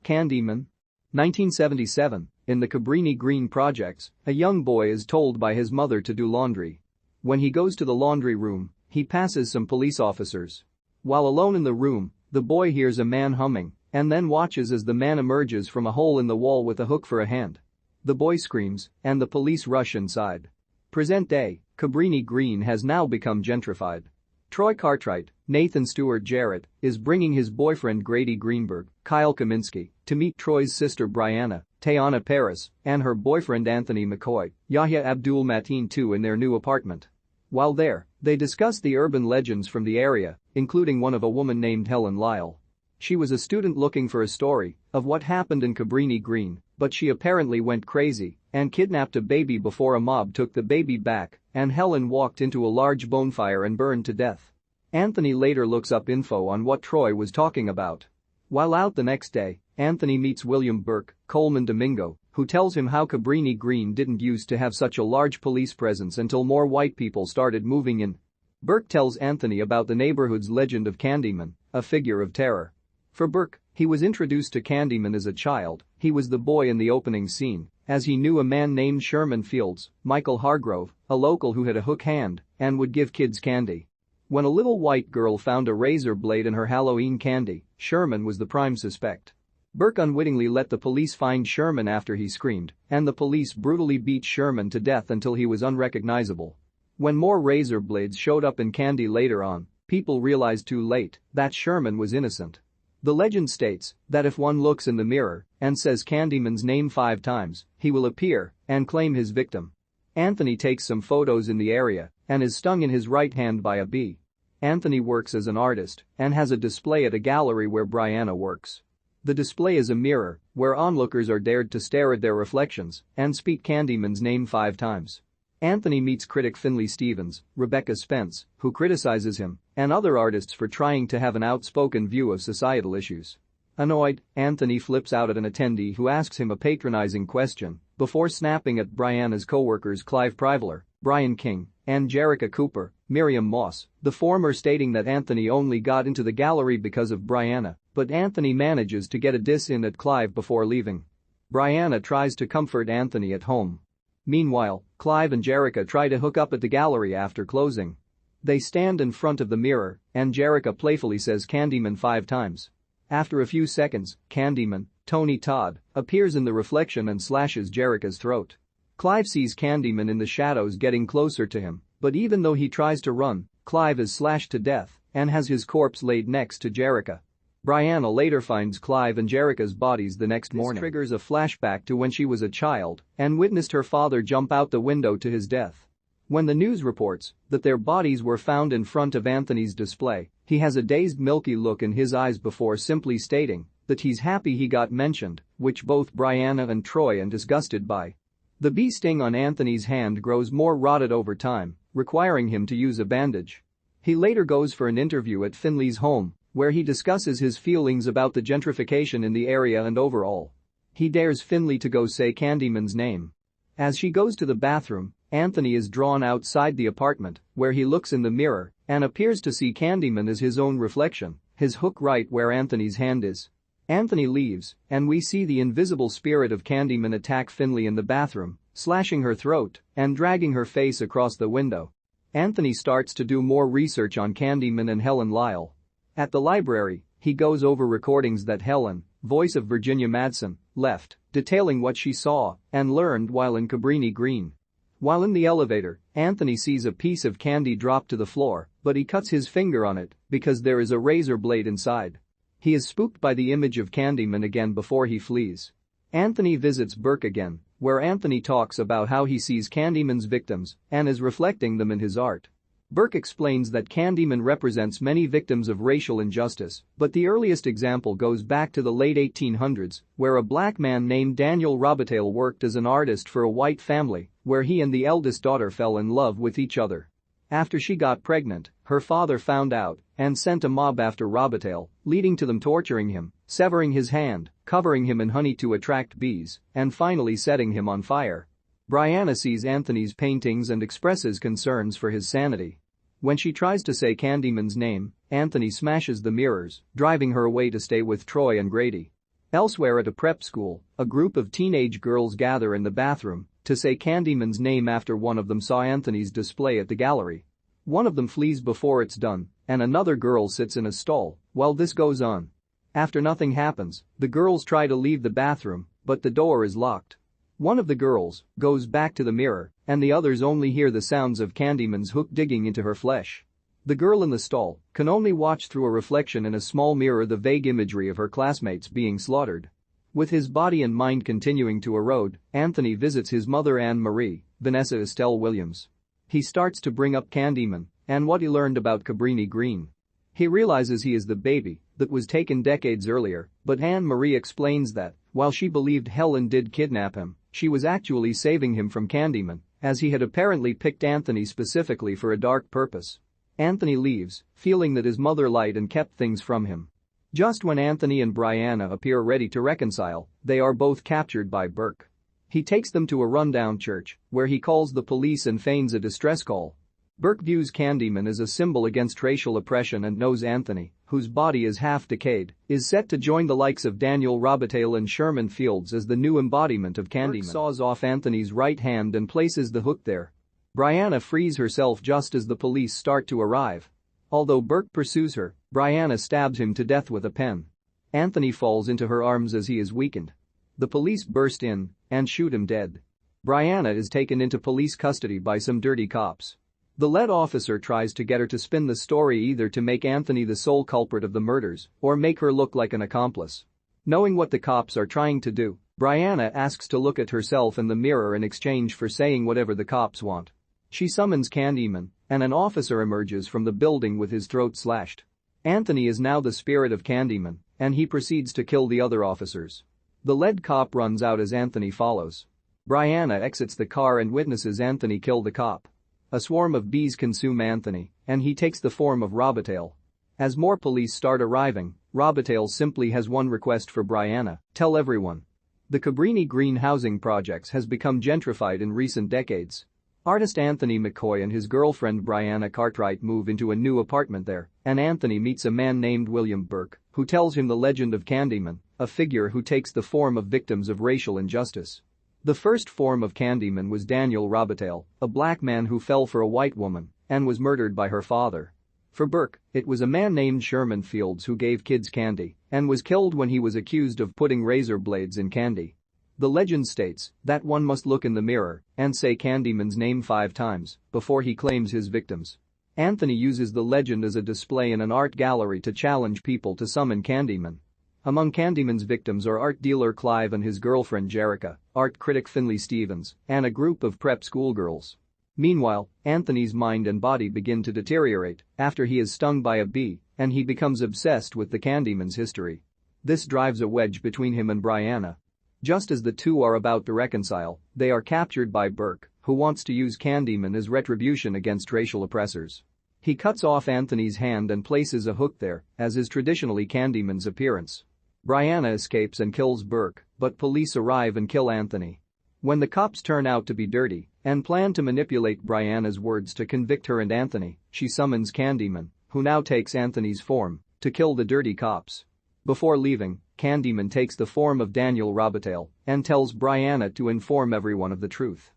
Candyman? 1977, in the Cabrini Green projects, a young boy is told by his mother to do laundry. When he goes to the laundry room, he passes some police officers. While alone in the room, the boy hears a man humming and then watches as the man emerges from a hole in the wall with a hook for a hand. The boy screams, and the police rush inside. Present day, Cabrini Green has now become gentrified. Troy Cartwright, Nathan Stewart-Jarrett, is bringing his boyfriend Grady Greenberg, Kyle Kaminsky, to meet Troy's sister Brianna, Teyonah Parris, and her boyfriend Anthony McCoy, Yahya Abdul-Mateen too in their new apartment. While there, they discuss the urban legends from the area, including one of a woman named Helen Lyle. She was a student looking for a story of what happened in Cabrini Green, but she apparently went crazy and kidnapped a baby before a mob took the baby back, and Helen walked into a large bonfire and burned to death. Anthony later looks up info on what Troy was talking about. While out the next day, Anthony meets William Burke, Colman Domingo, who tells him how Cabrini Green didn't used to have such a large police presence until more white people started moving in. Burke tells Anthony about the neighborhood's legend of Candyman, a figure of terror. For Burke, he was introduced to Candyman as a child. He was the boy in the opening scene, as he knew a man named Sherman Fields, Michael Hargrove, a local who had a hook hand and would give kids candy. When a little white girl found a razor blade in her Halloween candy, Sherman was the prime suspect. Burke unwittingly let the police find Sherman after he screamed, and the police brutally beat Sherman to death until he was unrecognizable. When more razor blades showed up in candy later on, people realized too late that Sherman was innocent. The legend states that if one looks in the mirror and says Candyman's name 5 times, he will appear and claim his victim. Anthony takes some photos in the area and is stung in his right hand by a bee. Anthony works as an artist and has a display at a gallery where Brianna works. The display is a mirror where onlookers are dared to stare at their reflections and speak Candyman's name 5 times. Anthony meets critic Finley Stevens, Rebecca Spence, who criticizes him, and other artists for trying to have an outspoken view of societal issues. Annoyed, Anthony flips out at an attendee who asks him a patronizing question before snapping at Brianna's co-workers Clive Privaler, Brian King, and Jerica Cooper, Miriam Moss, the former stating that Anthony only got into the gallery because of Brianna, but Anthony manages to get a diss in at Clive before leaving. Brianna tries to comfort Anthony at home. Meanwhile, Clive and Jerica try to hook up at the gallery after closing. They stand in front of the mirror, and Jerica playfully says Candyman 5 times. After a few seconds, Candyman, Tony Todd, appears in the reflection and slashes Jerica's throat. Clive sees Candyman in the shadows getting closer to him, but even though he tries to run, Clive is slashed to death and has his corpse laid next to Jerica. Brianna later finds Clive and Jerica's bodies the next morning. This triggers a flashback to when she was a child and witnessed her father jump out the window to his death. When the news reports that their bodies were found in front of Anthony's display, he has a dazed milky look in his eyes before simply stating that he's happy he got mentioned, which both Brianna and Troy are disgusted by. The bee sting on Anthony's hand grows more rotted over time, requiring him to use a bandage. He later goes for an interview at Finley's home, where he discusses his feelings about the gentrification in the area and overall. He dares Finley to go say Candyman's name. As she goes to the bathroom, Anthony is drawn outside the apartment, where he looks in the mirror and appears to see Candyman as his own reflection, his hook right where Anthony's hand is. Anthony leaves, and we see the invisible spirit of Candyman attack Finley in the bathroom, slashing her throat and dragging her face across the window. Anthony starts to do more research on Candyman and Helen Lyle. At the library, he goes over recordings that Helen, voice of Virginia Madsen, left, detailing what she saw and learned while in Cabrini Green. While in the elevator, Anthony sees a piece of candy drop to the floor, but he cuts his finger on it because there is a razor blade inside. He is spooked by the image of Candyman again before he flees. Anthony visits Burke again, where Anthony talks about how he sees Candyman's victims and is reflecting them in his art. Burke explains that Candyman represents many victims of racial injustice, but the earliest example goes back to the late 1800s, where a black man named Daniel Robitaille worked as an artist for a white family, where he and the eldest daughter fell in love with each other. After she got pregnant, her father found out and sent a mob after Robitaille, leading to them torturing him, severing his hand, covering him in honey to attract bees, and finally setting him on fire. Brianna sees Anthony's paintings and expresses concerns for his sanity. When she tries to say Candyman's name, Anthony smashes the mirrors, driving her away to stay with Troy and Grady. Elsewhere at a prep school, a group of teenage girls gather in the bathroom to say Candyman's name after one of them saw Anthony's display at the gallery. One of them flees before it's done, and another girl sits in a stall while this goes on. After nothing happens, the girls try to leave the bathroom, but the door is locked. One of the girls goes back to the mirror, and the others only hear the sounds of Candyman's hook digging into her flesh. The girl in the stall can only watch through a reflection in a small mirror the vague imagery of her classmates being slaughtered. With his body and mind continuing to erode, Anthony visits his mother Anne-Marie, Vanessa Estelle Williams. He starts to bring up Candyman and what he learned about Cabrini Green. He realizes he is the baby that was taken decades earlier, but Anne-Marie explains that, while she believed Helen did kidnap him, she was actually saving him from Candyman, as he had apparently picked Anthony specifically for a dark purpose. Anthony leaves, feeling that his mother lied and kept things from him. Just when Anthony and Brianna appear ready to reconcile, they are both captured by Burke. He takes them to a rundown church, where he calls the police and feigns a distress call. Burke views Candyman as a symbol against racial oppression and knows Anthony, whose body is half decayed, is set to join the likes of Daniel Robitaille and Sherman Fields as the new embodiment of Candyman. Burke saws off Anthony's right hand and places the hook there. Brianna frees herself just as the police start to arrive. Although Burke pursues her, Brianna stabs him to death with a pen. Anthony falls into her arms as he is weakened. The police burst in and shoot him dead. Brianna is taken into police custody by some dirty cops. The lead officer tries to get her to spin the story either to make Anthony the sole culprit of the murders or make her look like an accomplice. Knowing what the cops are trying to do, Brianna asks to look at herself in the mirror in exchange for saying whatever the cops want. She summons Candyman, and an officer emerges from the building with his throat slashed. Anthony is now the spirit of Candyman, and he proceeds to kill the other officers. The lead cop runs out as Anthony follows. Brianna exits the car and witnesses Anthony kill the cop. A swarm of bees consume Anthony, and he takes the form of Robitaille. As more police start arriving, Robitaille simply has one request for Brianna: tell everyone. The Cabrini Green housing projects has become gentrified in recent decades. Artist Anthony McCoy and his girlfriend Brianna Cartwright move into a new apartment there, and Anthony meets a man named William Burke, who tells him the legend of Candyman, a figure who takes the form of victims of racial injustice. The first form of Candyman was Daniel Robitaille, a black man who fell for a white woman and was murdered by her father. For Burke, it was a man named Sherman Fields who gave kids candy and was killed when he was accused of putting razor blades in candy. The legend states that one must look in the mirror and say Candyman's name 5 times before he claims his victims. Anthony uses the legend as a display in an art gallery to challenge people to summon Candyman. Among Candyman's victims are art dealer Clive and his girlfriend Jerica, art critic Finley Stevens, and a group of prep schoolgirls. Meanwhile, Anthony's mind and body begin to deteriorate after he is stung by a bee, and he becomes obsessed with the Candyman's history. This drives a wedge between him and Brianna. Just as the two are about to reconcile, they are captured by Burke, who wants to use Candyman as retribution against racial oppressors. He cuts off Anthony's hand and places a hook there, as is traditionally Candyman's appearance. Brianna escapes and kills Burke, but police arrive and kill Anthony. When the cops turn out to be dirty and plan to manipulate Brianna's words to convict her and Anthony, she summons Candyman, who now takes Anthony's form, to kill the dirty cops. Before leaving, Candyman takes the form of Daniel Robitaille and tells Brianna to inform everyone of the truth.